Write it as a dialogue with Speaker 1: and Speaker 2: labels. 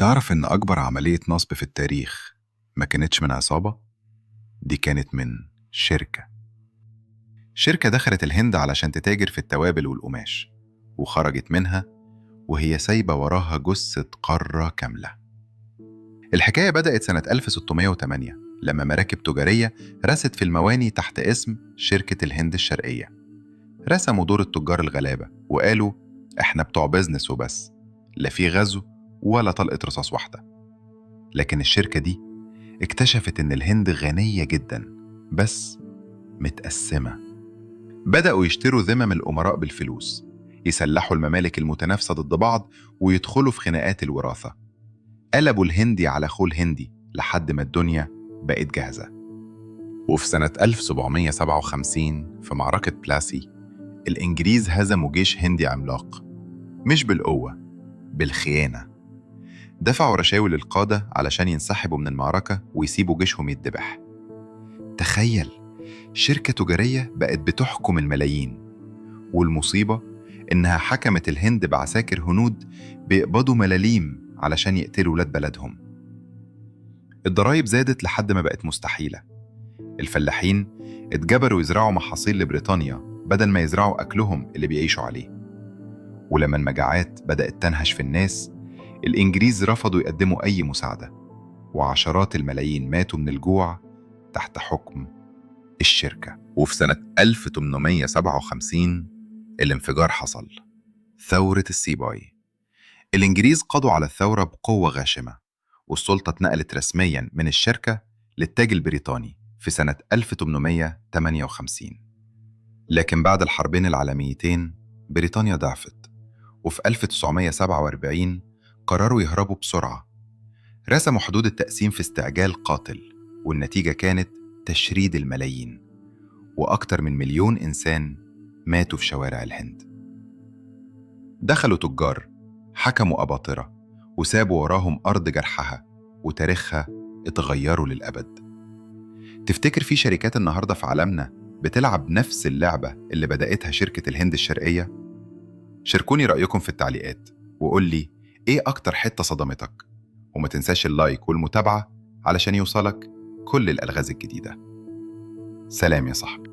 Speaker 1: تعرف إن أكبر عملية نصب في التاريخ ما كانتش من عصابة؟ دي كانت من شركة. شركة دخلت الهند علشان تتاجر في التوابل والقماش، وخرجت منها وهي سايبة وراها جثة قارة كاملة. الحكاية بدأت سنة 1608 لما مراكب تجارية رست في المواني تحت اسم شركة الهند الشرقية. رسموا دور التجار الغلابة وقالوا إحنا بتوع بيزنس وبس، لا في غزو ولا طلقة رصاص واحدة. لكن الشركة دي اكتشفت إن الهند غنية جدا بس متقسمة. بدأوا يشتروا ذمم الأمراء بالفلوس، يسلحوا الممالك المتنافسة ضد بعض ويدخلوا في خناقات الوراثة. قلبوا الهندي على خول هندي لحد ما الدنيا بقت جاهزة. وفي سنة 1757 في معركة بلاسي الإنجليز هزموا جيش هندي عملاق، مش بالقوة، بالخيانة. دفعوا رشاوي للقادة علشان ينسحبوا من المعركة ويسيبوا جيشهم يتذبح. تخيل، شركة تجارية بقت بتحكم الملايين، والمصيبة إنها حكمت الهند بعساكر هنود بيقبضوا ملاليم علشان يقتلوا ولاد بلدهم. الضرايب زادت لحد ما بقت مستحيلة. الفلاحين اتجبروا يزرعوا محاصيل لبريطانيا بدل ما يزرعوا أكلهم اللي بيعيشوا عليه. ولما المجاعات بدأت تنهش في الناس، الإنجليز رفضوا يقدموا أي مساعدة، وعشرات الملايين ماتوا من الجوع تحت حكم الشركة. وفي سنة 1857 الانفجار حصل، ثورة السيباي. الإنجليز قضوا على الثورة بقوة غاشمة، والسلطة اتنقلت رسمياً من الشركة للتاج البريطاني في سنة 1858. لكن بعد الحربين العالميتين بريطانيا ضعفت، وفي 1947 قرروا يهربوا بسرعة. رسموا حدود التقسيم في استعجال قاتل، والنتيجة كانت تشريد الملايين، وأكتر من 1,000,000 إنسان ماتوا في شوارع الهند. دخلوا تجار، حكموا أباطرة، وسابوا وراهم أرض جرحها وتاريخها اتغيروا للأبد. تفتكر في شركات النهاردة في عالمنا بتلعب نفس اللعبة اللي بدأتها شركة الهند الشرقية؟ شاركوني رأيكم في التعليقات وقول لي إيه أكتر حتة صدمتك، وما تنساش اللايك والمتابعة علشان يوصلك كل الألغاز الجديدة. سلام يا صاحبي.